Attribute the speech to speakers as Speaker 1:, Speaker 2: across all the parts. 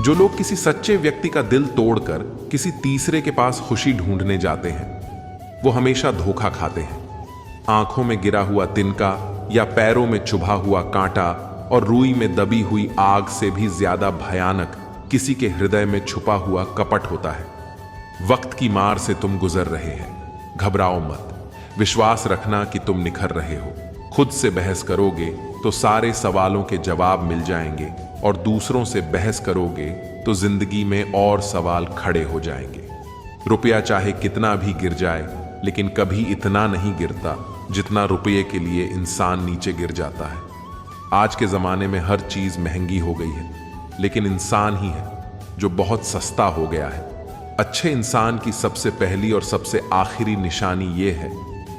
Speaker 1: जो लोग किसी सच्चे व्यक्ति का दिल तोड़कर किसी तीसरे के पास खुशी ढूंढने जाते हैं, वो हमेशा धोखा खाते हैं। आंखों में गिरा हुआ तिनका या पैरों में चुभा हुआ कांटा और रुई में दबी हुई आग से भी ज्यादा भयानक किसी के हृदय में छुपा हुआ कपट होता है। वक्त की मार से तुम गुजर रहे हैं, घबराओ मत। विश्वास रखना कि तुम निखर रहे हो। खुद से बहस करोगे तो सारे सवालों के जवाब मिल जाएंगे, और दूसरों से बहस करोगे तो जिंदगी में और सवाल खड़े हो जाएंगे। रुपया चाहे कितना भी गिर जाए, लेकिन कभी इतना नहीं गिरता जितना रुपये के लिए इंसान नीचे गिर जाता है। आज के जमाने में हर चीज महंगी हो गई है, लेकिन इंसान ही है जो बहुत सस्ता हो गया है। अच्छे इंसान की सबसे पहली और सबसे आखिरी निशानी यह है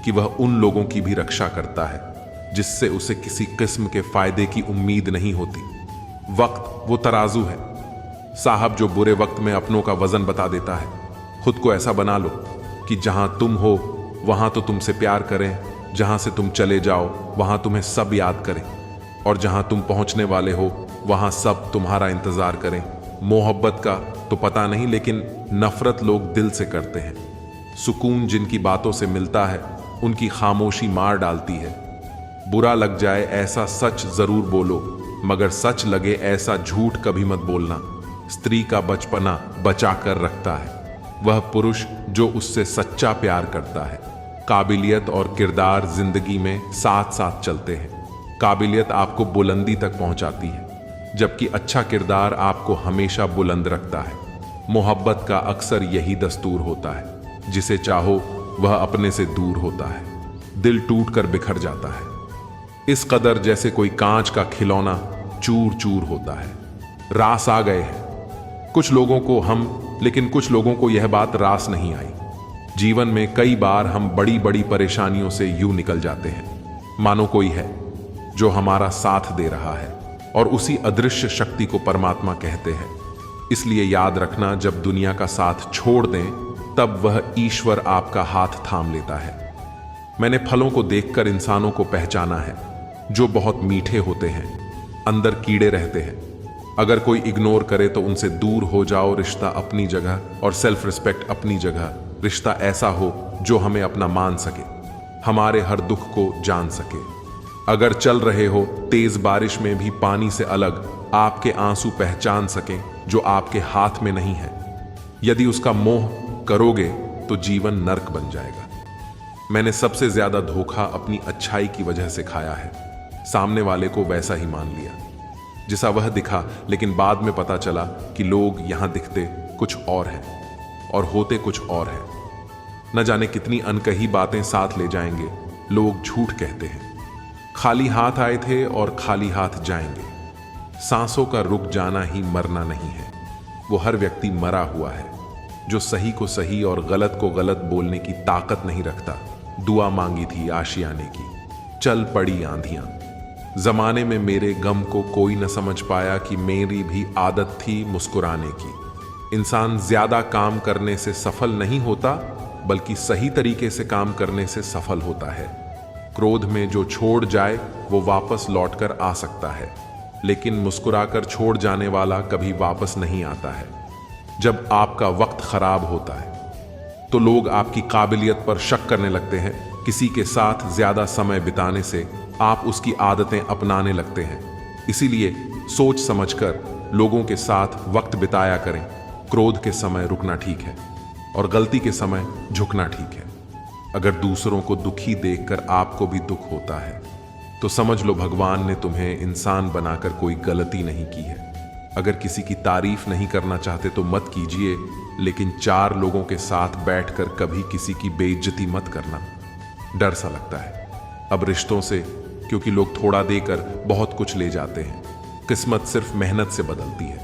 Speaker 1: कि वह उन लोगों की भी रक्षा करता है जिससे उसे किसी किस्म के फायदे की उम्मीद नहीं होती। वक्त वो तराजू है साहब जो बुरे वक्त में अपनों का वजन बता देता है। खुद को ऐसा बना लो कि जहां तुम हो वहां तो तुमसे प्यार करें, जहां से तुम चले जाओ वहां तुम्हें सब याद करें, और जहां तुम पहुंचने वाले हो वहां सब तुम्हारा इंतजार करें। मोहब्बत का तो पता नहीं, लेकिन नफरत लोग दिल से करते हैं। सुकून जिनकी बातों से मिलता है उनकी खामोशी मार डालती है। बुरा लग जाए ऐसा सच जरूर बोलो, मगर सच लगे ऐसा झूठ कभी मत बोलना। स्त्री का बचपना बचा कर रखता है वह पुरुष जो उससे सच्चा प्यार करता है। काबिलियत और किरदार जिंदगी में साथ साथ चलते हैं। काबिलियत आपको बुलंदी तक पहुंचाती है, जबकि अच्छा किरदार आपको हमेशा बुलंद रखता है। मोहब्बत का अक्सर यही दस्तूर होता है, जिसे चाहो वह अपने से दूर होता है। दिल टूट कर बिखर जाता है, इस कदर जैसे कोई कांच का खिलौना चूर चूर होता है। रास आ गए हैं कुछ लोगों को हम, लेकिन कुछ लोगों को यह बात रास नहीं आई। जीवन में कई बार हम बड़ी बड़ी परेशानियों से यूं निकल जाते हैं मानो कोई है जो हमारा साथ दे रहा है, और उसी अदृश्य शक्ति को परमात्मा कहते हैं। इसलिए याद रखना, जब दुनिया का साथ छोड़ दें तब वह ईश्वर आपका हाथ थाम लेता है। मैंने फलों को देखकर इंसानों को पहचाना है जो बहुत मीठे होते हैं, अंदर कीड़े रहते हैं। अगर कोई इग्नोर करे तो उनसे दूर हो जाओ। रिश्ता अपनी जगह और सेल्फ रिस्पेक्ट अपनी जगह। रिश्ता ऐसा हो जो हमें अपना मान सके, हमारे हर दुख को जान सके। अगर चल रहे हो तेज बारिश में भी पानी से अलग, आपके आंसू पहचान सकें जो आपके हाथ में नहीं है। यदि उसका मोह करोगे तो जीवन नर्क बन जाएगा। मैंने सबसे ज्यादा धोखा अपनी अच्छाई की वजह से खाया है। सामने वाले को वैसा ही मान लिया जैसा वह दिखा, लेकिन बाद में पता चला कि लोग यहां दिखते कुछ और हैं और होते कुछ और हैं। न जाने कितनी अनकही बातें साथ ले जाएंगे। लोग झूठ कहते हैं, खाली हाथ आए थे और खाली हाथ जाएंगे। सांसों का रुक जाना ही मरना नहीं है। वो हर व्यक्ति मरा हुआ है जो सही को सही और गलत को गलत बोलने की ताकत नहीं रखता। दुआ मांगी थी आशियाने की, चल पड़ी आंधियां। जमाने में मेरे गम को कोई न समझ पाया कि मेरी भी आदत थी मुस्कुराने की। इंसान ज्यादा काम करने से सफल नहीं होता, बल्कि सही तरीके से काम करने से सफल होता है। क्रोध में जो छोड़ जाए वो वापस लौटकर आ सकता है, लेकिन मुस्कुराकर छोड़ जाने वाला कभी वापस नहीं आता है। जब आपका वक्त खराब होता है तो लोग आपकी काबिलियत पर शक करने लगते हैं। किसी के साथ ज्यादा समय बिताने से आप उसकी आदतें अपनाने लगते हैं। इसीलिए सोच समझकर लोगों के साथ वक्त बिताया करें। क्रोध के समय रुकना ठीक है और गलती के समय झुकना ठीक है। अगर दूसरों को दुखी देखकर आपको भी दुख होता है तो समझ लो भगवान ने तुम्हें इंसान बनाकर कोई गलती नहीं की है। अगर किसी की तारीफ नहीं करना चाहते तो मत कीजिए, लेकिन 4 लोगों के साथ बैठकर कभी किसी की बेइज्जती मत करना। डर सा लगता है अब रिश्तों से, क्योंकि लोग थोड़ा देकर बहुत कुछ ले जाते हैं। किस्मत सिर्फ मेहनत से बदलती है,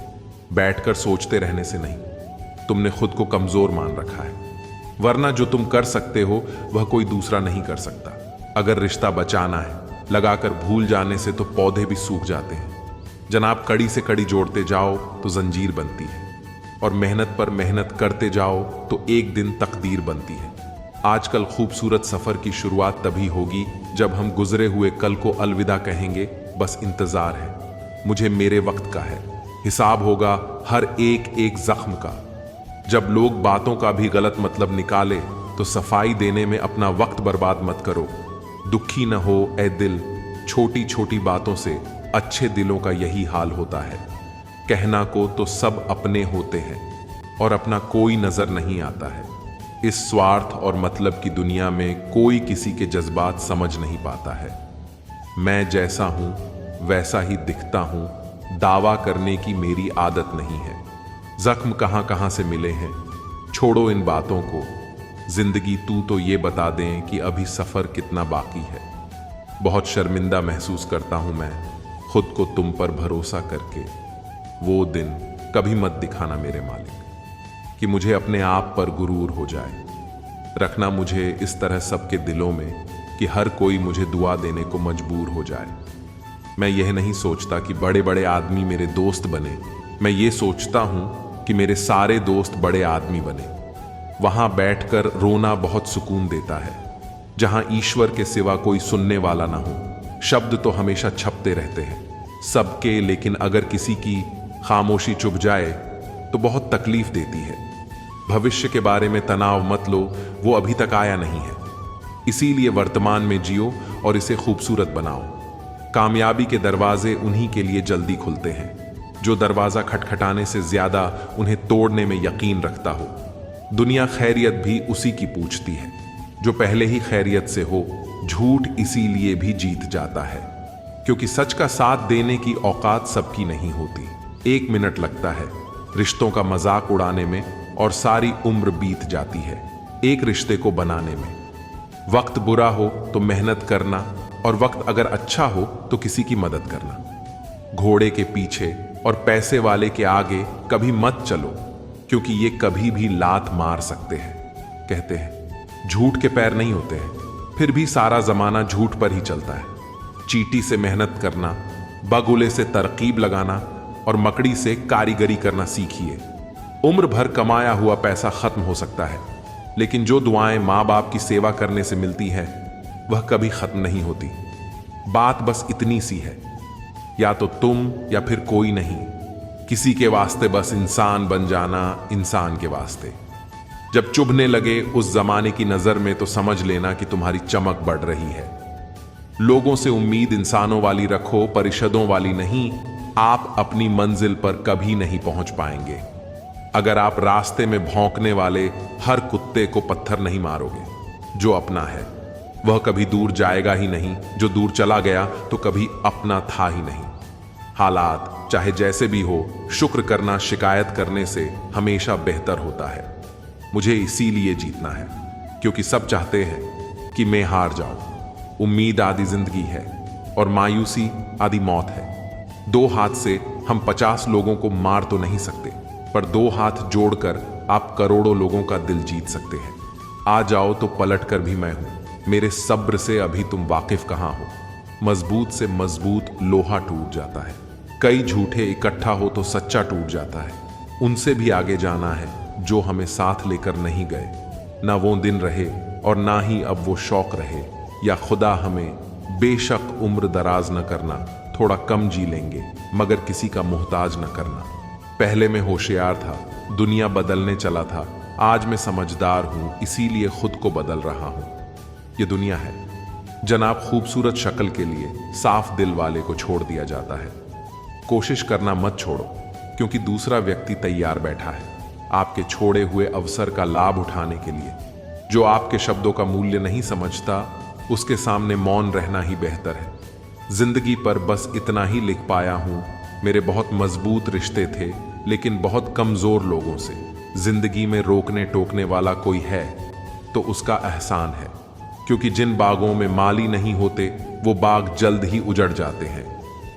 Speaker 1: बैठकर सोचते रहने से नहीं। तुमने खुद को कमजोर मान रखा है, वरना जो तुम कर सकते हो वह कोई दूसरा नहीं कर सकता। अगर रिश्ता बचाना है, लगाकर भूल जाने से तो पौधे भी सूख जाते हैं। जनाब, कड़ी से कड़ी जोड़ते जाओ तो जंजीर बनती है, और मेहनत पर मेहनत करते जाओ तो एक दिन तकदीर बनती है। आजकल खूबसूरत सफर की शुरुआत तभी होगी जब हम गुजरे हुए कल को अलविदा कहेंगे। बस इंतजार है, मुझे मेरे वक्त का है। हिसाब होगा हर एक एक जख्म का। जब लोग बातों का भी गलत मतलब निकाले तो सफाई देने में अपना वक्त बर्बाद मत करो। दुखी न हो ए दिल, छोटी छोटी बातों से अच्छे दिलों का यही हाल होता है। कहना को तो सब अपने होते हैं और अपना कोई नजर नहीं आता है। इस स्वार्थ और मतलब की दुनिया में कोई किसी के जज्बात समझ नहीं पाता है। मैं जैसा हूं वैसा ही दिखता हूं, दावा करने की मेरी आदत नहीं है। जख्म कहां कहां से मिले हैं, छोड़ो इन बातों को। जिंदगी तू तो ये बता दें कि अभी सफर कितना बाकी है। बहुत शर्मिंदा महसूस करता हूं मैं खुद को तुम पर भरोसा करके। वो दिन कभी मत दिखाना मेरे मालिक कि मुझे अपने आप पर गुरूर हो जाए। रखना मुझे इस तरह सबके दिलों में कि हर कोई मुझे दुआ देने को मजबूर हो जाए। मैं यह नहीं सोचता कि बड़े बड़े आदमी मेरे दोस्त बने, मैं ये सोचता हूं कि मेरे सारे दोस्त बड़े आदमी बने। वहां बैठकर रोना बहुत सुकून देता है, जहां ईश्वर के सिवा कोई सुनने वाला ना हो। शब्द तो हमेशा छपते रहते हैं सबके, लेकिन अगर किसी की खामोशी चुभ जाए तो बहुत तकलीफ देती है। भविष्य के बारे में तनाव मत लो, वो अभी तक आया नहीं है। इसीलिए वर्तमान में जियो और इसे खूबसूरत बनाओ। कामयाबी के दरवाजे उन्हीं के लिए जल्दी खुलते हैं जो दरवाजा खटखटाने से ज्यादा उन्हें तोड़ने में यकीन रखता हो। दुनिया खैरियत भी उसी की पूछती है जो पहले ही खैरियत से हो। झूठ इसीलिए भी जीत जाता है क्योंकि सच का साथ देने की औकात सबकी नहीं होती। 1 मिनट लगता है रिश्तों का मजाक उड़ाने में और सारी उम्र बीत जाती है एक रिश्ते को बनाने में। वक्त बुरा हो तो मेहनत करना, और वक्त अगर अच्छा हो तो किसी की मदद करना। घोड़े के पीछे और पैसे वाले के आगे कभी मत चलो क्योंकि ये कभी भी लात मार सकते हैं। कहते हैं झूठ के पैर नहीं होते हैं, फिर भी सारा जमाना झूठ पर ही चलता है। चींटी से मेहनत करना, बगुले से तरकीब लगाना और मकड़ी से कारीगरी करना सीखिए। उम्र भर कमाया हुआ पैसा खत्म हो सकता है, लेकिन जो दुआएं माँ बाप की सेवा करने से मिलती हैं वह कभी खत्म नहीं होती। बात बस इतनी सी है, या तो तुम या फिर कोई नहीं, किसी के वास्ते बस इंसान बन जाना, इंसान के वास्ते। जब चुभने लगे उस जमाने की नजर में तो समझ लेना कि तुम्हारी चमक बढ़ रही है। लोगों से उम्मीद इंसानों वाली रखो, परिषदों वाली नहीं। आप अपनी मंजिल पर कभी नहीं पहुंच पाएंगे अगर आप रास्ते में भौंकने वाले हर कुत्ते को पत्थर नहीं मारोगे। जो अपना है वह कभी दूर जाएगा ही नहीं, जो दूर चला गया तो कभी अपना था ही नहीं। हालात चाहे जैसे भी हो, शुक्र करना शिकायत करने से हमेशा बेहतर होता है। मुझे इसीलिए जीतना है क्योंकि सब चाहते हैं कि मैं हार जाऊं। उम्मीद आदि जिंदगी है और मायूसी आदि मौत है। 2 हाथ से हम 50 लोगों को मार तो नहीं सकते, पर 2 हाथ जोड़कर आप करोड़ों लोगों का दिल जीत सकते हैं। आ जाओ तो पलट कर भी मैं हूं, मेरे सब्र से अभी तुम वाकिफ कहां हो। मजबूत से मजबूत लोहा टूट जाता है, कई झूठे इकट्ठा हो तो सच्चा टूट जाता है। उनसे भी आगे जाना है जो हमें साथ लेकर नहीं गए। ना वो दिन रहे और ना ही अब वो शौक रहे। या खुदा हमें बेशक उम्र दराज न करना, थोड़ा कम जी लेंगे मगर किसी का मोहताज न करना। पहले मैं होशियार था, दुनिया बदलने चला था, आज मैं समझदार हूं, इसीलिए खुद को बदल रहा हूं। ये दुनिया है जनाब, खूबसूरत शक्ल के लिए साफ दिल वाले को छोड़ दिया जाता है। कोशिश करना मत छोड़ो क्योंकि दूसरा व्यक्ति तैयार बैठा है आपके छोड़े हुए अवसर का लाभ उठाने के लिए। जो आपके शब्दों का मूल्य नहीं समझता उसके सामने मौन रहना ही बेहतर है। जिंदगी पर बस इतना ही लिख पाया हूं, मेरे बहुत मजबूत रिश्ते थे लेकिन बहुत कमजोर लोगों से। जिंदगी में रोकने टोकने वाला कोई है तो उसका एहसान है, क्योंकि जिन बागों में माली नहीं होते वो बाग जल्द ही उजड़ जाते हैं।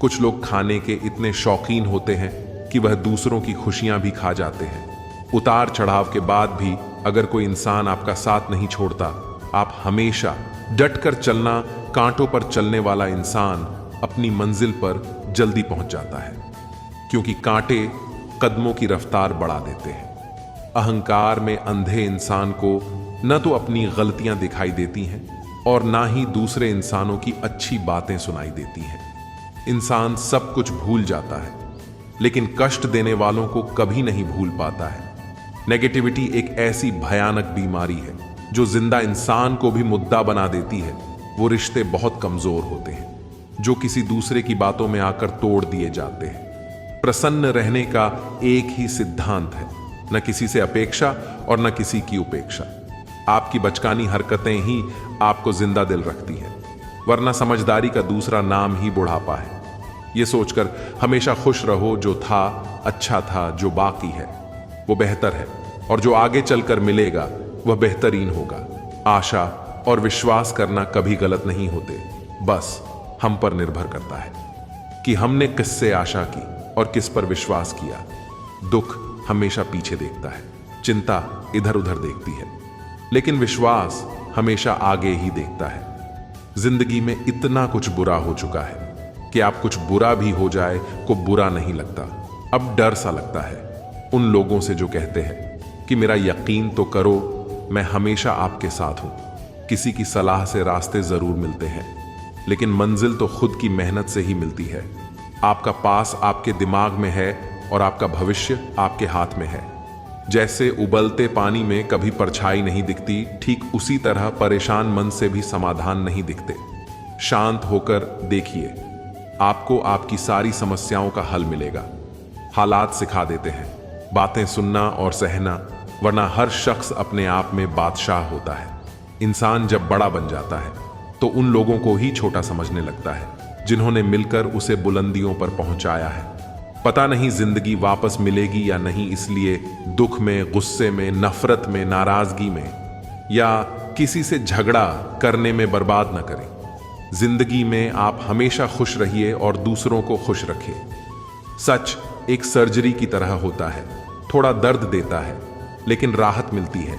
Speaker 1: कुछ लोग खाने के इतने शौकीन होते हैं कि वह दूसरों की खुशियां भी खा जाते हैं। उतार चढ़ाव के बाद भी अगर कोई इंसान आपका साथ नहीं छोड़ता, आप हमेशा डटकर चलना। कांटों पर चलने वाला इंसान अपनी मंजिल पर जल्दी पहुंच जाता है क्योंकि कांटे कदमों की रफ्तार बढ़ा देते हैं। अहंकार में अंधे इंसान को न तो अपनी गलतियां दिखाई देती हैं और ना ही दूसरे इंसानों की अच्छी बातें सुनाई देती हैं। इंसान सब कुछ भूल जाता है लेकिन कष्ट देने वालों को कभी नहीं भूल पाता है। नेगेटिविटी एक ऐसी भयानक बीमारी है जो जिंदा इंसान को भी मुद्दा बना देती है। वो रिश्ते बहुत कमजोर होते हैं जो किसी दूसरे की बातों में आकर तोड़ दिए जाते हैं। प्रसन्न रहने का एक ही सिद्धांत है, न किसी से अपेक्षा और न किसी की उपेक्षा। आपकी बचकानी हरकतें ही आपको जिंदा दिल रखती है, वरना समझदारी का दूसरा नाम ही बुढ़ापा है। ये सोचकर हमेशा खुश रहो, जो था अच्छा था, जो बाकी है वो बेहतर है, और जो आगे चलकर मिलेगा वह बेहतरीन होगा। आशा और विश्वास करना कभी गलत नहीं होते, बस हम पर निर्भर करता है कि हमने किससे आशा की और किस पर विश्वास किया। दुख हमेशा पीछे देखता है, चिंता इधर उधर देखती है, लेकिन विश्वास हमेशा आगे ही देखता है। जिंदगी में इतना कुछ बुरा हो चुका है कि आप कुछ बुरा भी हो जाए को बुरा नहीं लगता। अब डर सा लगता है उन लोगों से जो कहते हैं कि मेरा यकीन तो करो, मैं हमेशा आपके साथ हूं। किसी की सलाह से रास्ते जरूर मिलते हैं, लेकिन मंजिल तो खुद की मेहनत से ही मिलती है। आपका पास आपके दिमाग में है और आपका भविष्य आपके हाथ में है। जैसे उबलते पानी में कभी परछाई नहीं दिखती, ठीक उसी तरह परेशान मन से भी समाधान नहीं दिखते। शांत होकर देखिए, आपको आपकी सारी समस्याओं का हल मिलेगा। हालात सिखा देते हैं बातें सुनना और सहना, वरना हर शख्स अपने आप में बादशाह होता है। इंसान जब बड़ा बन जाता है तो उन लोगों को ही छोटा समझने लगता है जिन्होंने मिलकर उसे बुलंदियों पर पहुंचाया है। पता नहीं जिंदगी वापस मिलेगी या नहीं, इसलिए दुख में, गुस्से में, नफरत में, नाराजगी में या किसी से झगड़ा करने में बर्बाद न करें। जिंदगी में आप हमेशा खुश रहिए और दूसरों को खुश रखिए। सच एक सर्जरी की तरह होता है, थोड़ा दर्द देता है लेकिन राहत मिलती है।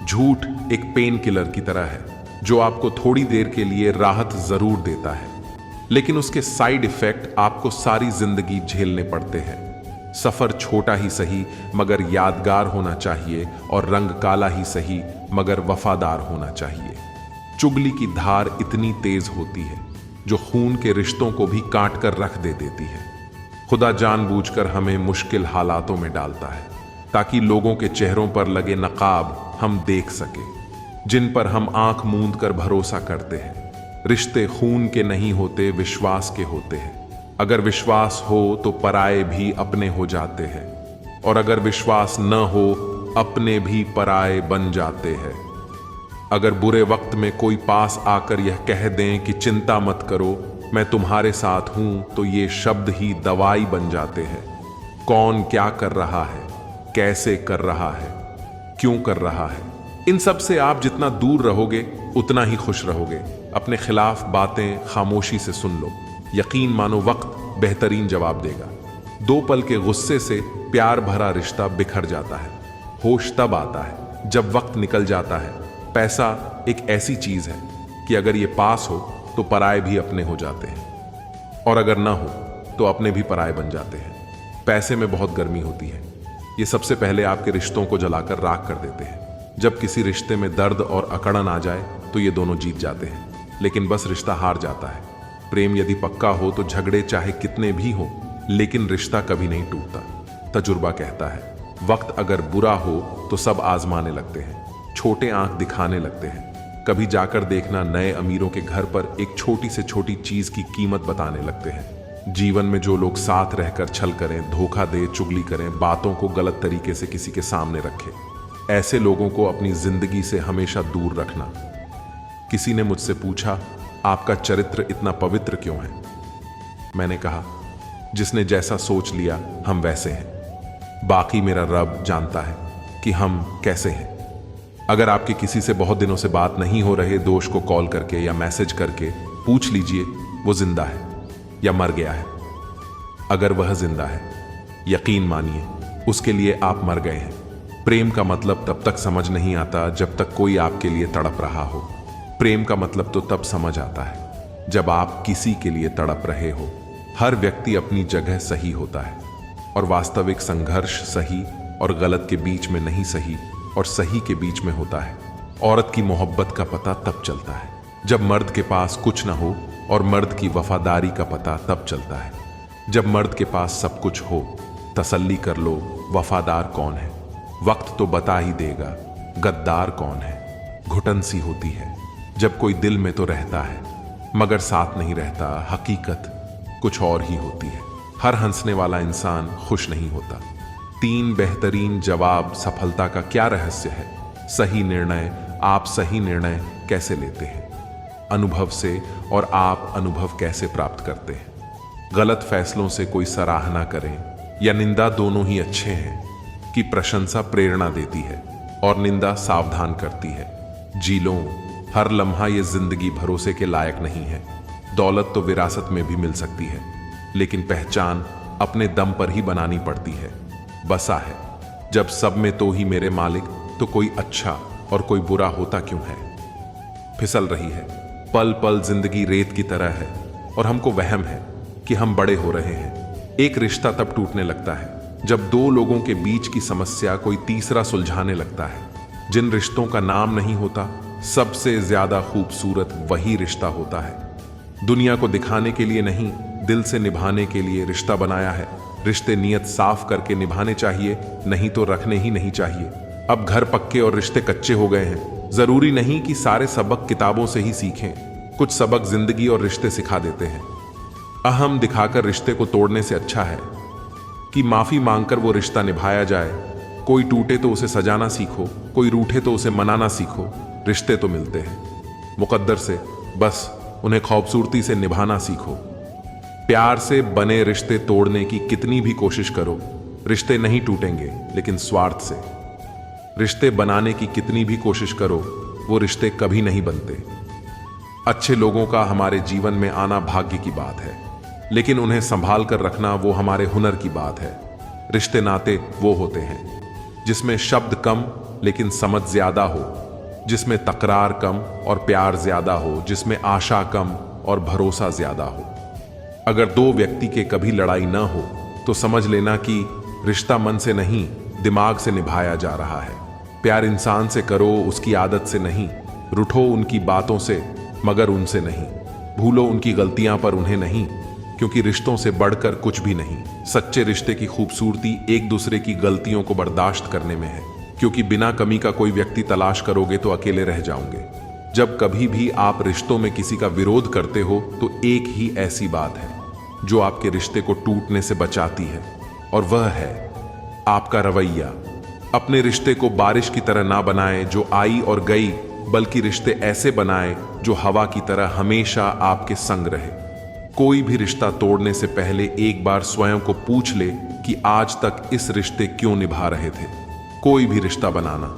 Speaker 1: झूठ एक पेन किलर की तरह है जो आपको थोड़ी देर के लिए राहत जरूर देता है, लेकिन उसके साइड इफेक्ट आपको सारी जिंदगी झेलने पड़ते हैं। सफर छोटा ही सही मगर यादगार होना चाहिए, और रंग काला ही सही मगर वफादार होना चाहिए। चुगली की धार इतनी तेज होती है जो खून के रिश्तों को भी काट कर रख देती है। खुदा जानबूझकर हमें मुश्किल हालातों में डालता है ताकि लोगों के चेहरों पर लगे नकाब हम देख सके, जिन पर हम आंख मूंद कर भरोसा करते हैं। रिश्ते खून के नहीं होते, विश्वास के होते हैं। अगर विश्वास हो तो पराये भी अपने हो जाते हैं, और अगर विश्वास न हो अपने भी पराये बन जाते हैं। अगर बुरे वक्त में कोई पास आकर यह कह दें कि चिंता मत करो, मैं तुम्हारे साथ हूं, तो ये शब्द ही दवाई बन जाते हैं। कौन क्या कर रहा है, कैसे कर रहा है, क्यों कर रहा है, इन सब से आप जितना दूर रहोगे उतना ही खुश रहोगे। अपने खिलाफ बातें खामोशी से सुन लो, यकीन मानो वक्त बेहतरीन जवाब देगा। दो पल के गुस्से से प्यार भरा रिश्ता बिखर जाता है। होश तब आता है जब वक्त निकल जाता है। पैसा एक ऐसी चीज है कि अगर ये पास हो तो पराये भी अपने हो जाते हैं, और अगर ना हो तो अपने भी पराये बन जाते हैं। पैसे में बहुत गर्मी होती है, ये सबसे पहले आपके रिश्तों को जलाकर राख कर देते हैं। जब किसी रिश्ते में दर्द और अकड़न आ जाए तो ये दोनों जीत जाते हैं, लेकिन बस रिश्ता हार जाता है। प्रेम यदि पक्का हो तो झगड़े चाहे कितने भी हो, लेकिन रिश्ता कभी नहीं टूटता। तजुर्बा कहता है वक्त अगर बुरा हो तो सब आजमाने लगते हैं, छोटे आंख दिखाने लगते हैं। कभी जाकर देखना नए अमीरों के घर पर एक छोटी से छोटी चीज की कीमत बताने लगते हैं। जीवन में जो लोग साथ रहकर छल करें, धोखा दे, चुगली करें, बातों को गलत तरीके से किसी के सामने रखें, ऐसे लोगों को अपनी जिंदगी से हमेशा दूर रखना। किसी ने मुझसे पूछा, आपका चरित्र इतना पवित्र क्यों है? मैंने कहा, जिसने जैसा सोच लिया हम वैसे हैं, बाकी मेरा रब जानता है कि हम कैसे हैं। अगर आपके किसी से बहुत दिनों से बात नहीं हो रहे, दोस्त को कॉल करके या मैसेज करके पूछ लीजिए वो जिंदा है या मर गया है। अगर वह जिंदा है, यकीन मानिए उसके लिए आप मर गए हैं। प्रेम का मतलब तब तक समझ नहीं आता जब तक कोई आपके लिए तड़प रहा हो। प्रेम का मतलब तो तब समझ आता है जब आप किसी के लिए तड़प रहे हो। हर व्यक्ति अपनी जगह सही होता है, और वास्तविक संघर्ष सही और गलत के बीच में नहीं, सही और सही के बीच में होता है। औरत की मोहब्बत का पता तब चलता है जब मर्द के पास कुछ ना हो, और मर्द की वफादारी का पता तब चलता है जब मर्द के पास सब कुछ हो, तसल्ली कर लो वफादार कौन है। वक्त तो बता ही देगा गद्दार कौन है। घुटन सी होती है जब कोई दिल में तो रहता है मगर साथ नहीं रहता। हकीकत कुछ और ही होती है। हर हंसने वाला इंसान खुश नहीं होता। 3 बेहतरीन जवाब सफलता का क्या रहस्य है। सही निर्णय। आप सही निर्णय कैसे लेते हैं? अनुभव से। और आप अनुभव कैसे प्राप्त करते हैं? गलत फैसलों से कोई सराहना करें या निंदा, दोनों ही अच्छे हैं कि प्रशंसा प्रेरणा देती है और निंदा सावधान करती है। जी लो, हर लम्हा ये जिंदगी भरोसे के लायक नहीं है। दौलत तो विरासत में भी मिल सकती है, लेकिन पहचान अपने दम पर ही बनानी पड़ती है। बसा है जब सब में तो ही मेरे मालिक, तो कोई अच्छा और कोई बुरा होता क्यों है। फिसल रही है पल पल जिंदगी रेत की तरह है और हमको वहम है कि हम बड़े हो रहे हैं। एक रिश्ता तब टूटने लगता है जब 2 लोगों के बीच की समस्या कोई तीसरा सुलझाने लगता है। जिन रिश्तों का नाम नहीं होता, सबसे ज्यादा खूबसूरत वही रिश्ता होता है। दुनिया को दिखाने के लिए नहीं, दिल से निभाने के लिए रिश्ता बनाया है। रिश्ते नियत साफ करके निभाने चाहिए, नहीं तो रखने ही नहीं चाहिए। अब घर पक्के और रिश्ते कच्चे हो गए हैं। जरूरी नहीं कि सारे सबक किताबों से ही सीखें। कुछ सबक जिंदगी और रिश्ते सिखा देते हैं। अहम दिखाकर रिश्ते को तोड़ने से अच्छा है कि माफी मांगकर वो रिश्ता निभाया जाए। कोई टूटे तो उसे सजाना सीखो, कोई रूठे तो उसे मनाना सीखो। रिश्ते तो मिलते हैं मुकद्दर से, बस उन्हें खूबसूरती से निभाना सीखो। प्यार से बने रिश्ते तोड़ने की कितनी भी कोशिश करो, रिश्ते नहीं टूटेंगे, लेकिन स्वार्थ से। रिश्ते बनाने की कितनी भी कोशिश करो, वो रिश्ते कभी नहीं बनते। अच्छे लोगों का हमारे जीवन में आना भाग्य की बात है, लेकिन उन्हें संभाल कर रखना वो हमारे हुनर की बात है। रिश्ते नाते वो होते हैं जिसमें शब्द कम लेकिन समझ ज्यादा हो, जिसमें तकरार कम और प्यार ज्यादा हो, जिसमें आशा कम और भरोसा ज्यादा हो। अगर 2 व्यक्ति के कभी लड़ाई ना हो तो समझ लेना कि रिश्ता मन से नहीं, दिमाग से निभाया जा रहा है। प्यार इंसान से करो, उसकी आदत से नहीं। रूठो उनकी बातों से मगर उनसे नहीं। भूलो उनकी गलतियां पर उन्हें नहीं, क्योंकि रिश्तों से बढ़कर कुछ भी नहीं। सच्चे रिश्ते की खूबसूरती एक दूसरे की गलतियों को बर्दाश्त करने में है, क्योंकि बिना कमी का कोई व्यक्ति तलाश करोगे तो अकेले रह जाओगे। जब कभी भी आप रिश्तों में किसी का विरोध करते हो तो एक ही ऐसी बात है जो आपके रिश्ते को टूटने से बचाती है, और वह है आपका रवैया। अपने रिश्ते को बारिश की तरह ना बनाए जो आई और गई, बल्कि रिश्ते ऐसे बनाए जो हवा की तरह हमेशा आपके संग रहे। कोई भी रिश्ता तोड़ने से पहले एक बार स्वयं को पूछ ले कि आज तक इस रिश्ते क्यों निभा रहे थे। कोई भी रिश्ता बनाना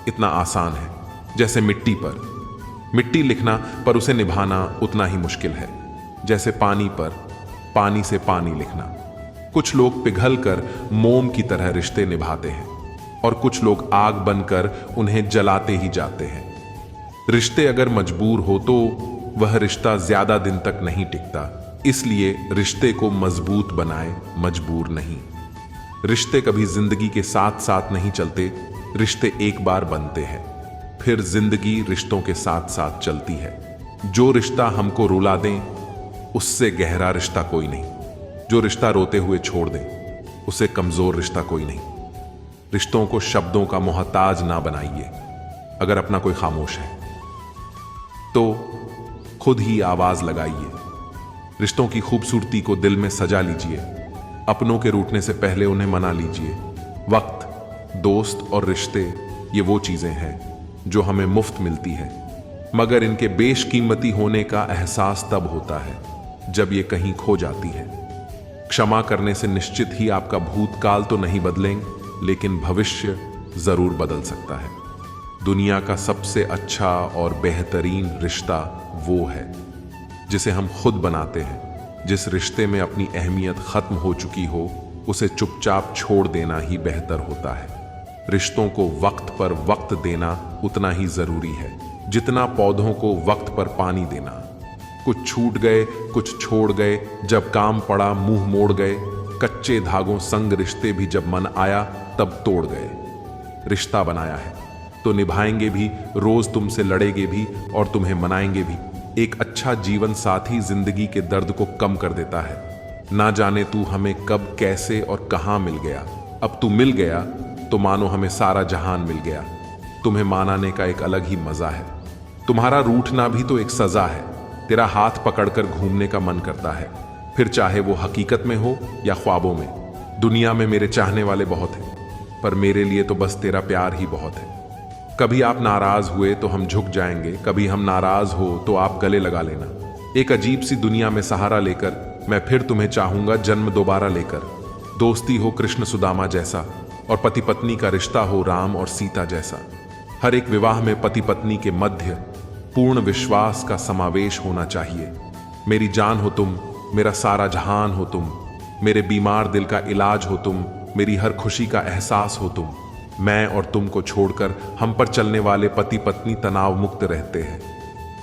Speaker 1: इतना आसान है जैसे मिट्टी पर मिट्टी लिखना, पर उसे निभाना उतना ही मुश्किल है जैसे पानी पर पानी से पानी लिखना। कुछ लोग पिघल कर मोम की तरह रिश्ते निभाते हैं और कुछ लोग आग बनकर उन्हें जलाते ही जाते हैं। रिश्ते अगर मजबूर हो तो वह रिश्ता ज्यादा दिन तक नहीं टिकता, इसलिए रिश्ते को मजबूत बनाए, मजबूर नहीं। रिश्ते कभी जिंदगी के साथ साथ नहीं चलते, रिश्ते एक बार बनते हैं, फिर जिंदगी रिश्तों के साथ साथ चलती है। जो रिश्ता हमको रुला दें उससे गहरा रिश्ता कोई नहीं। जो रिश्ता रोते हुए छोड़ दे उसे कमजोर रिश्ता कोई नहीं। रिश्तों को शब्दों का मोहताज ना बनाइए। अगर अपना कोई खामोश है तो खुद ही आवाज लगाइए। रिश्तों की खूबसूरती को दिल में सजा लीजिए। अपनों के रूठने से पहले उन्हें मना लीजिए। वक्त, दोस्त और रिश्ते ये वो चीजें हैं जो हमें मुफ्त मिलती है, मगर इनके बेशकीमती होने का एहसास तब होता है जब ये कहीं खो जाती है। क्षमा करने से निश्चित ही आपका भूतकाल तो नहीं बदलेंगे, लेकिन भविष्य जरूर बदल सकता है। दुनिया का सबसे अच्छा और बेहतरीन रिश्ता वो है जिसे हम खुद बनाते हैं। जिस रिश्ते में अपनी अहमियत खत्म हो चुकी हो उसे चुपचाप छोड़ देना ही बेहतर होता है। रिश्तों को वक्त पर वक्त देना उतना ही जरूरी है जितना पौधों को वक्त पर पानी देना। कुछ छूट गए, कुछ छोड़ गए, जब काम पड़ा मुंह मोड़ गए। कच्चे धागों संग रिश्ते भी जब मन आया तब तोड़ गए। रिश्ता बनाया है तो निभाएंगे भी, रोज तुमसे लड़ेंगे भी और तुम्हें मनाएंगे भी। एक अच्छा जीवन साथी जिंदगी के दर्द को कम कर देता है। ना जाने तू हमें कब कैसे और कहां मिल गया। अब तू मिल गया तो मानो हमें सारा जहान मिल गया। तुम्हें मनाने का एक अलग ही मजा है। तुम्हारा रूठना भी तो एक सजा है। तेरा हाथ पकड़कर घूमने का मन करता है, फिर चाहे वो हकीकत में हो या ख्वाबों में। दुनिया में मेरे चाहने वाले बहुत हैं, पर मेरे लिए तो बस तेरा प्यार ही बहुत है। कभी आप नाराज हुए तो हम झुक जाएंगे, कभी हम नाराज हो तो आप गले लगा लेना। एक अजीब सी दुनिया में सहारा लेकर मैं फिर तुम्हें चाहूंगा जन्म दोबारा लेकर। दोस्ती हो कृष्ण सुदामा जैसा और पति पत्नी का रिश्ता हो राम और सीता जैसा। हर एक विवाह में पति पत्नी के मध्य पूर्ण विश्वास का समावेश होना चाहिए। मेरी जान हो तुम, मेरा सारा जहान हो तुम, मेरे बीमार दिल का इलाज हो तुम, मेरी हर खुशी का एहसास हो तुम। मैं और तुम को छोड़कर हम पर चलने वाले पति पत्नी तनाव मुक्त रहते हैं।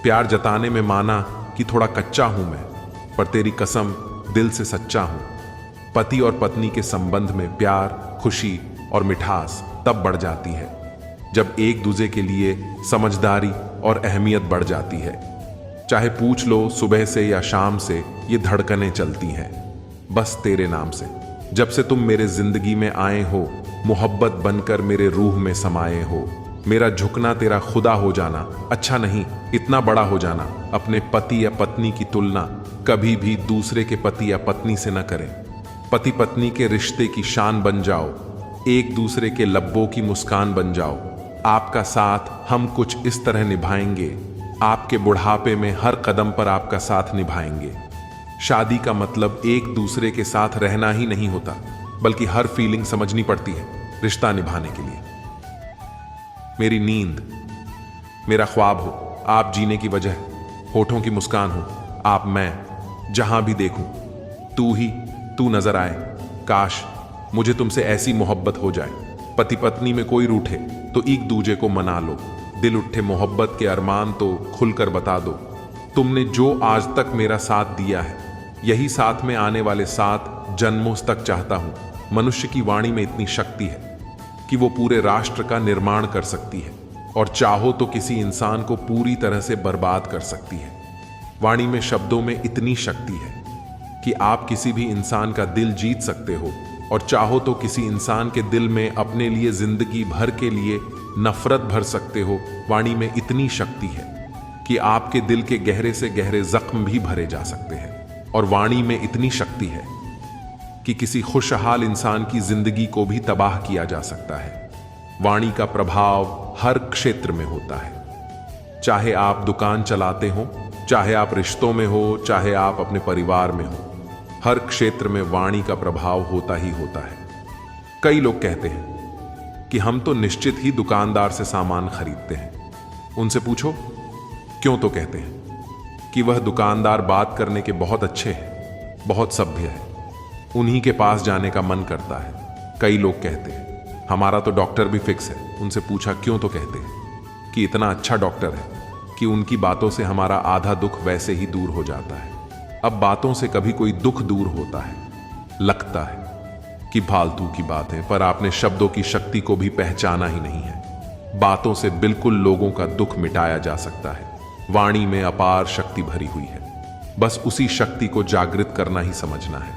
Speaker 1: प्यार जताने में माना कि थोड़ा कच्चा हूं मैं, पर तेरी कसम दिल से सच्चा हूं। पति और पत्नी के संबंध में प्यार, खुशी और मिठास तब बढ़ जाती है जब एक दूसरे के लिए समझदारी और अहमियत बढ़ जाती है। चाहे पूछ लो सुबह से या शाम से ये धड़कनें चलती हैं, बस तेरे नाम से। जब से तुम मेरे जिंदगी में आए हो, मोहब्बत बनकर मेरे रूह में समाये हो। मेरा झुकना तेरा खुदा हो जाना, अच्छा नहीं इतना बड़ा हो जाना। अपने पति या पत्नी की तुलना कभी भी दूसरे के पति या पत्नी से न करें। पति पत्नी के रिश्ते की शान बन जाओ, एक दूसरे के लब्बों की मुस्कान बन जाओ। आपका साथ हम कुछ इस तरह निभाएंगे, आपके बुढ़ापे में हर कदम पर आपका साथ निभाएंगे। शादी का मतलब एक दूसरे के साथ रहना ही नहीं होता, बल्कि हर फीलिंग समझनी पड़ती है रिश्ता निभाने के लिए। मेरी नींद, मेरा ख्वाब हो, आप जीने की वजह, होठों की मुस्कान हो आप। मैं जहां भी देखूं तू ही तू नजर आए। काश मुझे तुमसे ऐसी मोहब्बत हो जाए, पति पत्नी में कोई रूठे तो एक दूजे को मना लो। दिल उठे मोहब्बत के अरमान तो खुलकर बता दो। तुमने जो आज तक मेरा साथ दिया है, यही साथ में आने वाले 7 जन्मों तक चाहता हूं। मनुष्य की वाणी में इतनी शक्ति है कि वो पूरे राष्ट्र का निर्माण कर सकती है, और चाहो तो किसी इंसान को पूरी तरह से बर्बाद कर सकती है। वाणी में, शब्दों में इतनी शक्ति है कि आप किसी भी इंसान का दिल जीत सकते हो, और चाहो तो किसी इंसान के दिल में अपने लिए जिंदगी भर के लिए नफरत भर सकते हो। वाणी में इतनी शक्ति है कि आपके दिल के गहरे से गहरे जख्म भी भरे जा सकते हैं। और वाणी में इतनी शक्ति है कि किसी खुशहाल इंसान की जिंदगी को भी तबाह किया जा सकता है। वाणी का प्रभाव हर क्षेत्र में होता है, चाहे आप दुकान चलाते हो, चाहे आप रिश्तों में हो, चाहे आप अपने परिवार में हो। हर क्षेत्र में वाणी का प्रभाव होता ही होता है। कई लोग कहते हैं कि हम तो निश्चित ही दुकानदार से सामान खरीदते हैं। उनसे पूछो क्यों, तो कहते हैं कि वह दुकानदार बात करने के बहुत अच्छे हैं, बहुत सभ्य है, उन्हीं के पास जाने का मन करता है। कई लोग कहते हैं हमारा तो डॉक्टर भी फिक्स है। उनसे पूछा क्यों, तो कहते हैं कि इतना अच्छा डॉक्टर है कि उनकी बातों से हमारा आधा दुख वैसे ही दूर हो जाता है। अब बातों से कभी कोई दुख दूर होता है? लगता है कि फालतू की बात है, पर आपने शब्दों की शक्ति को भी पहचाना ही नहीं है। बातों से बिल्कुल लोगों का दुख मिटाया जा सकता है। वाणी में अपार शक्ति भरी हुई है, बस उसी शक्ति को जागृत करना ही समझना है।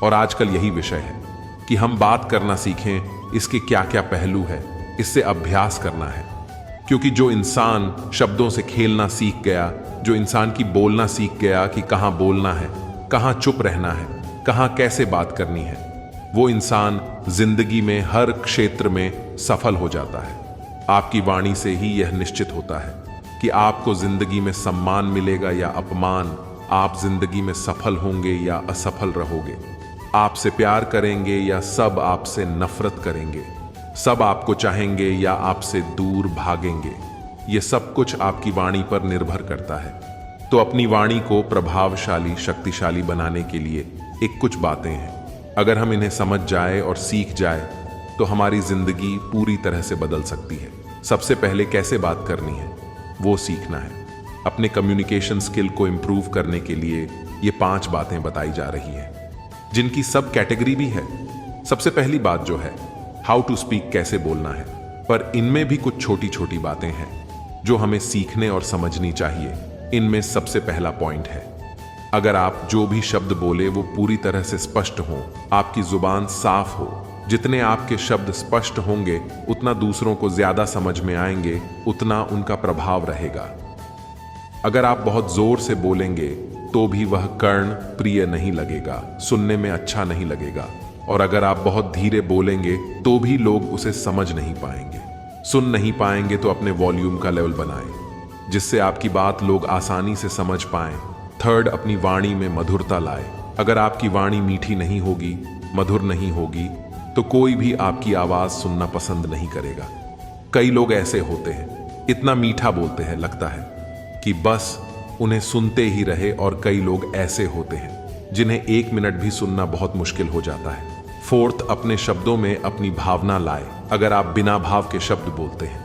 Speaker 1: और आजकल यही विषय है कि हम बात करना सीखें, इसके क्या क्या पहलू है, इससे अभ्यास करना है। क्योंकि जो इंसान शब्दों से खेलना सीख गया, जो इंसान की बोलना सीख गया कि कहाँ बोलना है, कहाँ चुप रहना है, कहाँ कैसे बात करनी है, वो इंसान जिंदगी में हर क्षेत्र में सफल हो जाता है। आपकी वाणी से ही यह निश्चित होता है कि आपको जिंदगी में सम्मान मिलेगा या अपमान, आप जिंदगी में सफल होंगे या असफल रहोगे, आपसे प्यार करेंगे या सब आपसे नफरत करेंगे, सब आपको चाहेंगे या आपसे दूर भागेंगे। ये सब कुछ आपकी वाणी पर निर्भर करता है। तो अपनी वाणी को प्रभावशाली, शक्तिशाली बनाने के लिए एक कुछ बातें हैं। अगर हम इन्हें समझ जाए और सीख जाए तो हमारी जिंदगी पूरी तरह से बदल सकती है। सबसे पहले कैसे बात करनी है वो सीखना है। अपने कम्युनिकेशन स्किल को इंप्रूव करने के लिए ये 5 बातें बताई जा रही हैं, जिनकी सब कैटेगरी भी है। सबसे पहली बात जो है हाउ टू स्पीक, कैसे बोलना है, पर इनमें भी कुछ छोटी छोटी बातें हैं जो हमें सीखने और समझनी चाहिए। इनमें सबसे पहला पॉइंट है अगर आप जो भी शब्द बोले वो पूरी तरह से स्पष्ट हों, आपकी जुबान साफ हो। जितने आपके शब्द स्पष्ट होंगे उतना दूसरों को ज्यादा समझ में आएंगे, उतना उनका प्रभाव रहेगा। अगर आप बहुत जोर से बोलेंगे तो भी वह कर्ण प्रिय नहीं लगेगा, सुनने में अच्छा नहीं लगेगा। और अगर आप बहुत धीरे बोलेंगे तो भी लोग उसे समझ नहीं पाएंगे, सुन नहीं पाएंगे। तो अपने वॉल्यूम का लेवल बनाएं जिससे आपकी बात लोग आसानी से समझ पाएं। थर्ड, अपनी वाणी में मधुरता लाए। अगर आपकी वाणी मीठी नहीं होगी, मधुर नहीं होगी, तो कोई भी आपकी आवाज सुनना पसंद नहीं करेगा। कई लोग ऐसे होते हैं, इतना मीठा बोलते हैं लगता है कि बस उन्हें सुनते ही रहे। और कई लोग ऐसे होते हैं जिन्हें 1 मिनट भी सुनना बहुत मुश्किल हो जाता है। फोर्थ, अपने शब्दों में अपनी भावना लाए। अगर आप बिना भाव के शब्द बोलते हैं,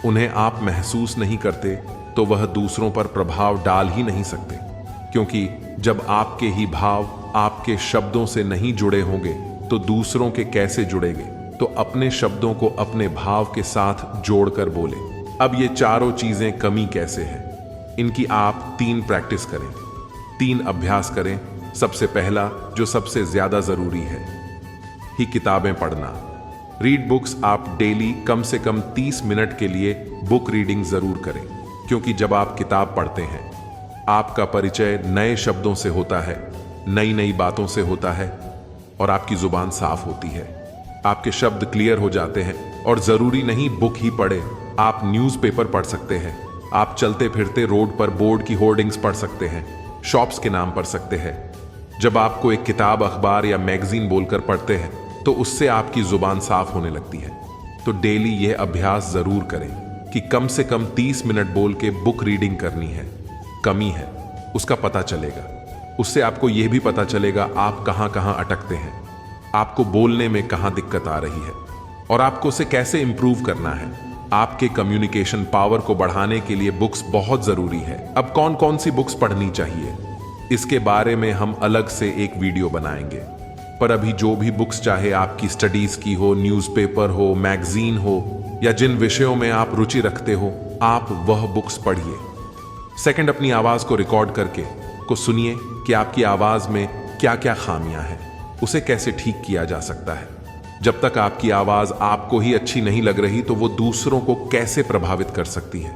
Speaker 1: उन्हें आप महसूस नहीं करते, तो वह दूसरों पर प्रभाव डाल ही नहीं सकते। क्योंकि जब आपके ही भाव आपके शब्दों से नहीं जुड़े होंगे तो दूसरों के कैसे जुड़ेंगे। तो अपने शब्दों को अपने भाव के साथ जोड़कर बोले। अब ये चारों चीजें कमी कैसे है, इनकी आप 3 प्रैक्टिस करें, 3 अभ्यास करें। सबसे पहला, जो सबसे ज्यादा जरूरी है, ही किताबें पढ़ना। Read books. आप डेली कम से कम 30 मिनट के लिए बुक रीडिंग जरूर करें, क्योंकि जब आप किताब पढ़ते हैं आपका परिचय नए शब्दों से होता है, नई नई बातों से होता है, और आपकी जुबान साफ होती है। आपके शब्द क्लियर हो जाते हैं। और जरूरी नहीं बुक ही पढ़े, आप न्यूज़पेपर पढ़ सकते हैं, आप चलते फिरते रोड पर बोर्ड की होर्डिंग्स पढ़ सकते हैं, शॉप्स के नाम पढ़ सकते हैं। जब आपको एक किताब, अखबार या मैगजीन बोलकर पढ़ते हैं तो उससे आपकी जुबान साफ होने लगती है। तो डेली यह अभ्यास जरूर करें कि कम से कम 30 मिनट बोल के बुक रीडिंग करनी है। कमी है उसका पता चलेगा, उससे आपको यह भी पता चलेगा आप कहां कहां अटकते हैं, आपको बोलने में कहां दिक्कत आ रही है, और आपको उसे कैसे इंप्रूव करना है। आपके कम्युनिकेशन पावर को बढ़ाने के लिए बुक्स बहुत जरूरी है। अब कौन कौन सी बुक्स पढ़नी चाहिए, इसके बारे में हम अलग से एक वीडियो बनाएंगे। पर अभी जो भी बुक्स, चाहे आपकी स्टडीज की हो, न्यूज़पेपर हो, मैगजीन हो, या जिन विषयों में आप रुचि रखते हो, आप वह बुक्स पढ़िए। सेकंड, अपनी आवाज को रिकॉर्ड करके को सुनिए कि आपकी आवाज में क्या क्या खामियां हैं, उसे कैसे ठीक किया जा सकता है। जब तक आपकी आवाज आपको ही अच्छी नहीं लग रही तो वो दूसरों को कैसे प्रभावित कर सकती है।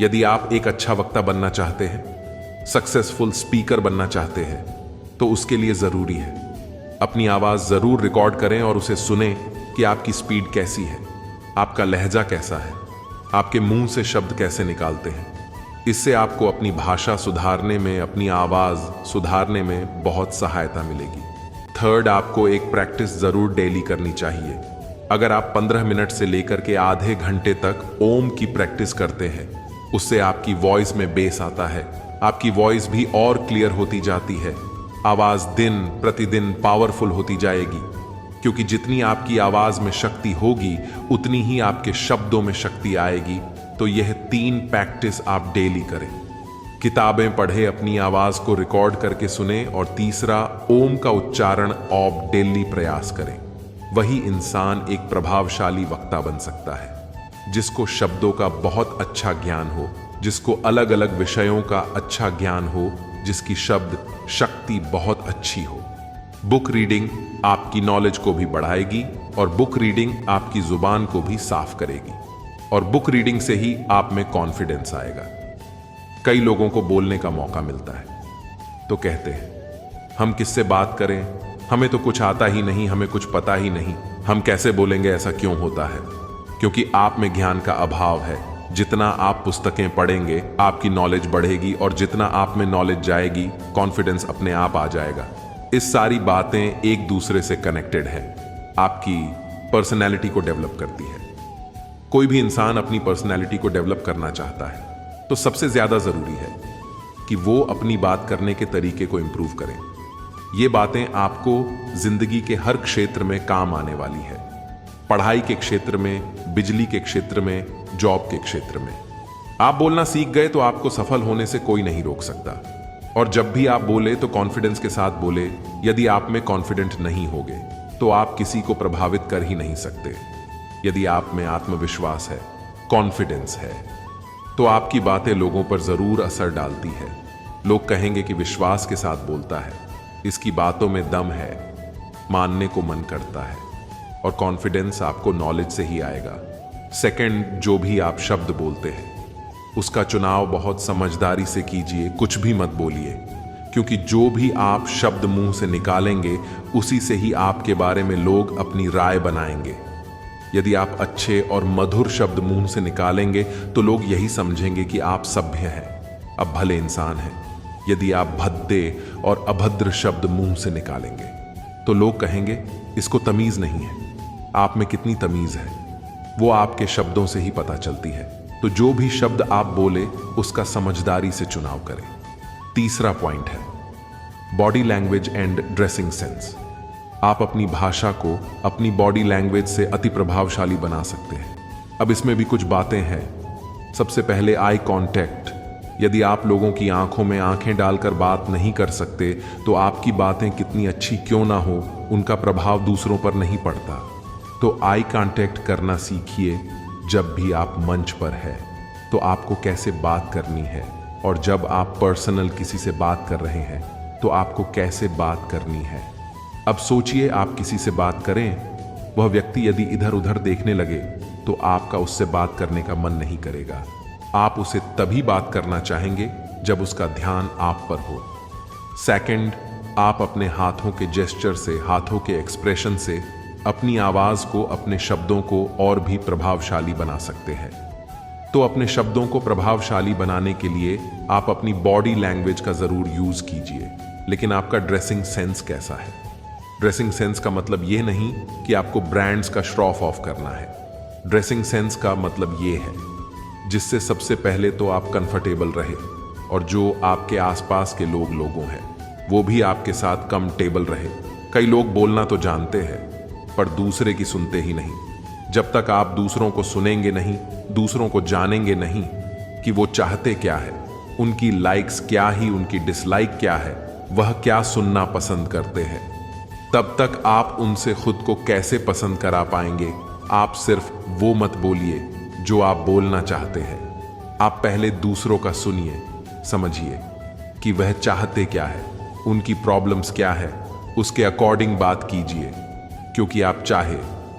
Speaker 1: यदि आप एक अच्छा वक्ता बनना चाहते हैं, सक्सेसफुल स्पीकर बनना चाहते हैं, तो उसके लिए जरूरी है अपनी आवाज जरूर रिकॉर्ड करें और उसे सुने कि आपकी स्पीड कैसी है, आपका लहजा कैसा है, आपके मुंह से शब्द कैसे निकालते हैं। इससे आपको अपनी भाषा सुधारने में, अपनी आवाज सुधारने में बहुत सहायता मिलेगी। थर्ड, आपको एक प्रैक्टिस जरूर डेली करनी चाहिए। अगर आप 15 मिनट से लेकर के आधे घंटे तक ओम की प्रैक्टिस करते हैं, उससे आपकी वॉइस में बेस आता है, आपकी वॉइस भी और क्लियर होती जाती है, आवाज दिन प्रतिदिन पावरफुल होती जाएगी। क्योंकि जितनी आपकी आवाज में शक्ति होगी उतनी ही आपके शब्दों में शक्ति आएगी। तो यह 3 प्रैक्टिस आप डेली करें। किताबें पढ़े, अपनी आवाज को रिकॉर्ड करके सुने, और तीसरा, ओम का उच्चारण आप डेली प्रयास करें। वही इंसान एक प्रभावशाली वक्ता बन सकता है, जिसको शब्दों का बहुत अच्छा ज्ञान हो, जिसको अलग अलग विषयों का अच्छा ज्ञान हो, जिसकी शब्द शक्ति बहुत अच्छी हो। बुक रीडिंग आपकी नॉलेज को भी बढ़ाएगी और बुक रीडिंग आपकी जुबान को भी साफ करेगी, और बुक रीडिंग से ही आप में कॉन्फिडेंस आएगा। कई लोगों को बोलने का मौका मिलता है तो कहते हैं हम किससे बात करें, हमें तो कुछ आता ही नहीं, हमें कुछ पता ही नहीं, हम कैसे बोलेंगे। ऐसा क्यों होता है? क्योंकि आप में ज्ञान का अभाव है। जितना आप पुस्तकें पढ़ेंगे आपकी नॉलेज बढ़ेगी, और जितना आप में नॉलेज जाएगी कॉन्फिडेंस अपने आप आ जाएगा। इस सारी बातें एक दूसरे से कनेक्टेड है, आपकी पर्सनैलिटी को डेवलप करती है। कोई भी इंसान अपनी पर्सनैलिटी को डेवलप करना चाहता है तो सबसे ज्यादा जरूरी है कि वो अपनी बात करने के तरीके को इंप्रूव करें। ये बातें आपको जिंदगी के हर क्षेत्र में काम आने वाली है, पढ़ाई के क्षेत्र में, बिजली के क्षेत्र में, जॉब के क्षेत्र में। आप बोलना सीख गए तो आपको सफल होने से कोई नहीं रोक सकता। और जब भी आप बोले तो कॉन्फिडेंस के साथ बोले। यदि आप में कॉन्फिडेंट नहीं होगे तो आप किसी को प्रभावित कर ही नहीं सकते। यदि आप में आत्मविश्वास है, कॉन्फिडेंस है, तो आपकी बातें लोगों पर जरूर असर डालती है। लोग कहेंगे कि विश्वास के साथ बोलता है, इसकी बातों में दम है, मानने को मन करता है। और कॉन्फिडेंस आपको नॉलेज से ही आएगा। सेकंड, जो भी आप शब्द बोलते हैं उसका चुनाव बहुत समझदारी से कीजिए, कुछ भी मत बोलिए, क्योंकि जो भी आप शब्द मुंह से निकालेंगे उसी से ही आपके बारे में लोग अपनी राय बनाएंगे। यदि आप अच्छे और मधुर शब्द मुंह से निकालेंगे तो लोग यही समझेंगे कि आप सभ्य हैं, अब भले इंसान हैं। यदि आप भद्दे और अभद्र शब्द मुंह से निकालेंगे तो लोग कहेंगे इसको तमीज नहीं है। आप में कितनी तमीज है वो आपके शब्दों से ही पता चलती है। तो जो भी शब्द आप बोले उसका समझदारी से चुनाव करें। तीसरा पॉइंट है body language and dressing sense. आप अपनी भाषा को अपनी बॉडी लैंग्वेज से अति प्रभावशाली बना सकते हैं। अब इसमें भी कुछ बातें हैं। सबसे पहले आई कांटेक्ट। यदि आप लोगों की आंखों में आंखें डालकर बात नहीं कर सकते तो आपकी बातें कितनी अच्छी क्यों ना हो, उनका प्रभाव दूसरों पर नहीं पड़ता। तो आई कांटेक्ट करना सीखिए। जब भी आप मंच पर है तो आपको कैसे बात करनी है, और जब आप पर्सनल किसी से बात कर रहे हैं तो आपको कैसे बात करनी है। अब सोचिए, आप किसी से बात करें, वह व्यक्ति यदि इधर उधर देखने लगे तो आपका उससे बात करने का मन नहीं करेगा। आप उसे तभी बात करना चाहेंगे जब उसका ध्यान आप पर हो। सेकंड, आप अपने हाथों के जेस्चर से, हाथों के एक्सप्रेशन से अपनी आवाज को, अपने शब्दों को और भी प्रभावशाली बना सकते हैं। तो अपने शब्दों को प्रभावशाली बनाने के लिए आप अपनी बॉडी लैंग्वेज का जरूर यूज कीजिए। लेकिन आपका ड्रेसिंग सेंस कैसा है? ड्रेसिंग सेंस का मतलब यह नहीं कि आपको ब्रांड्स का शो ऑफ करना है। ड्रेसिंग सेंस का मतलब यह है जिससे सबसे पहले तो आप कंफर्टेबल रहे और जो आपके आसपास के लोगों हैं वो भी आपके साथ कंफर्टेबल रहे। कई लोग बोलना तो जानते हैं पर दूसरे की सुनते ही नहीं। जब तक आप दूसरों को सुनेंगे नहीं, दूसरों को जानेंगे नहीं कि वो चाहते क्या है, उनकी लाइक्स क्या ही, उनकी डिसलाइक क्या है, वह क्या सुनना पसंद करते हैं, तब तक आप उनसे खुद को कैसे पसंद करा पाएंगे। आप सिर्फ वो मत बोलिए जो आप बोलना चाहते हैं। आप पहले दूसरों का सुनिए, समझिए कि वह चाहते क्या है, उनकी प्रॉब्लम्स क्या है, उसके अकॉर्डिंग बात कीजिए। क्योंकि आप चाहे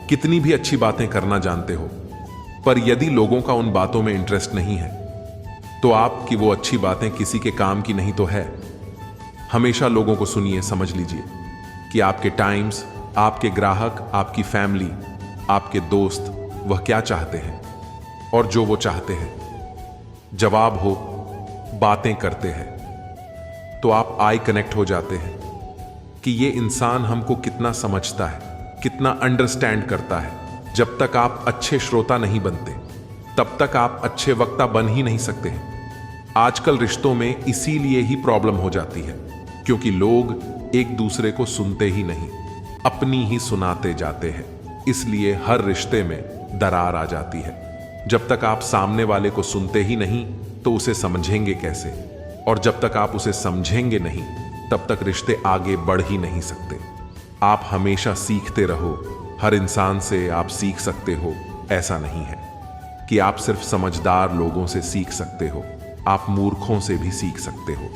Speaker 1: कितनी भी अच्छी बातें करना जानते हो, पर यदि लोगों का उन बातों में इंटरेस्ट नहीं है तो आपकी वो अच्छी बातें किसी के काम की नहीं तो है। हमेशा लोगों को सुनिए, समझ लीजिए कि आपके टाइम्स, आपके ग्राहक, आपकी फैमिली, आपके दोस्त वह क्या चाहते हैं, और जो वो चाहते हैं जवाब हो, बातें करते हैं तो आप आई कनेक्ट हो जाते हैं कि ये इंसान हमको कितना समझता है, कितना अंडरस्टैंड करता है। जब तक आप अच्छे श्रोता नहीं बनते तब तक आप अच्छे वक्ता बन ही नहीं सकते हैं। आजकल रिश्तों में इसीलिए ही प्रॉब्लम हो जाती है क्योंकि लोग एक दूसरे को सुनते ही नहीं, अपनी ही सुनाते जाते हैं। इसलिए हर रिश्ते में दरार आ जाती है। जब तक आप सामने वाले को सुनते ही नहीं तो उसे समझेंगे कैसे, और जब तक आप उसे समझेंगे नहीं तब तक रिश्ते आगे बढ़ ही नहीं सकते। आप हमेशा सीखते रहो। हर इंसान से आप सीख सकते हो, ऐसा नहीं है कि आप सिर्फ समझदार लोगों से सीख सकते हो। आप मूर्खों से भी सीख सकते हो।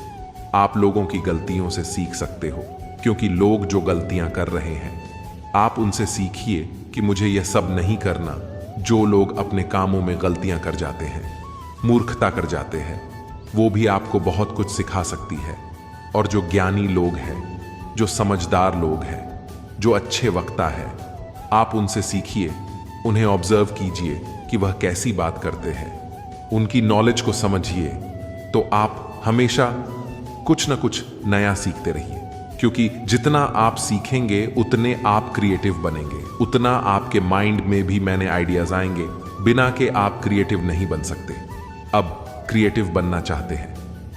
Speaker 1: आप लोगों की गलतियों से सीख सकते हो, क्योंकि लोग जो गलतियां कर रहे हैं आप उनसे सीखिए कि मुझे यह सब नहीं करना। जो लोग अपने कामों में गलतियां कर जाते हैं, मूर्खता कर जाते हैं, वो भी आपको बहुत कुछ सिखा सकती है। और जो ज्ञानी लोग हैं, जो समझदार लोग हैं, जो अच्छे वक्ता हैं, आप उनसे सीखिए, उन्हें ऑब्जर्व कीजिए कि वह कैसी बात करते हैं, उनकी नॉलेज को समझिए। तो आप हमेशा कुछ ना कुछ नया सीखते रहिए, क्योंकि जितना आप सीखेंगे उतने आप क्रिएटिव बनेंगे, उतना आपके माइंड में भी मैंने आइडियाज आएंगे। बिना के आप क्रिएटिव नहीं बन सकते। अब क्रिएटिव बनना चाहते हैं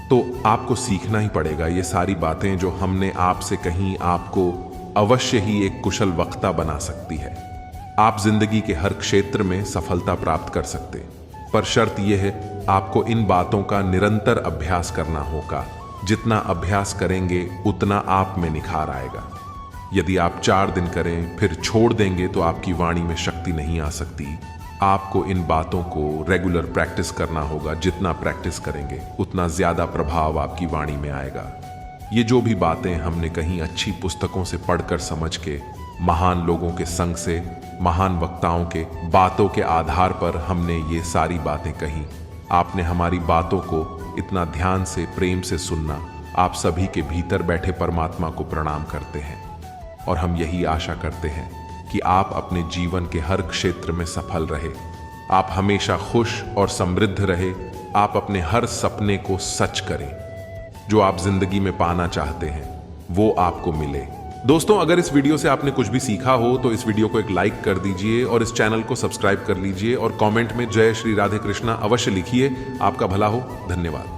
Speaker 1: तो आपको सीखना ही पड़ेगा। ये सारी बातें जो हमने आपसे कहीं आपको अवश्य ही एक कुशल वक्ता बना सकती है। आप जिंदगी के हर क्षेत्र में सफलता प्राप्त कर सकते, पर शर्त यह है आपको इन बातों का निरंतर अभ्यास करना होगा। जितना अभ्यास करेंगे उतना आप में निखार आएगा। यदि आप 4 दिन करें फिर छोड़ देंगे तो आपकी वाणी में शक्ति नहीं आ सकती। आपको इन बातों को रेगुलर प्रैक्टिस करना होगा। जितना प्रैक्टिस करेंगे उतना ज्यादा प्रभाव आपकी वाणी में आएगा। ये जो भी बातें हमने कहीं अच्छी पुस्तकों से पढ़कर समझ के, महान लोगों के संग से, महान वक्ताओं के बातों के आधार पर हमने ये सारी बातें कही। आपने हमारी बातों को इतना ध्यान से, प्रेम से सुनना, आप सभी के भीतर बैठे परमात्मा को प्रणाम करते हैं। और हम यही आशा करते हैं कि आप अपने जीवन के हर क्षेत्र में सफल रहे, आप हमेशा खुश और समृद्ध रहे, आप अपने हर सपने को सच करें। जो आप जिंदगी में पाना चाहते हैं वो आपको मिले। दोस्तों, अगर इस वीडियो से आपने कुछ भी सीखा हो तो इस वीडियो को एक लाइक कर दीजिए और इस चैनल को सब्सक्राइब कर लीजिए और कमेंट में जय श्री राधे कृष्णा अवश्य लिखिए। आपका भला हो। धन्यवाद।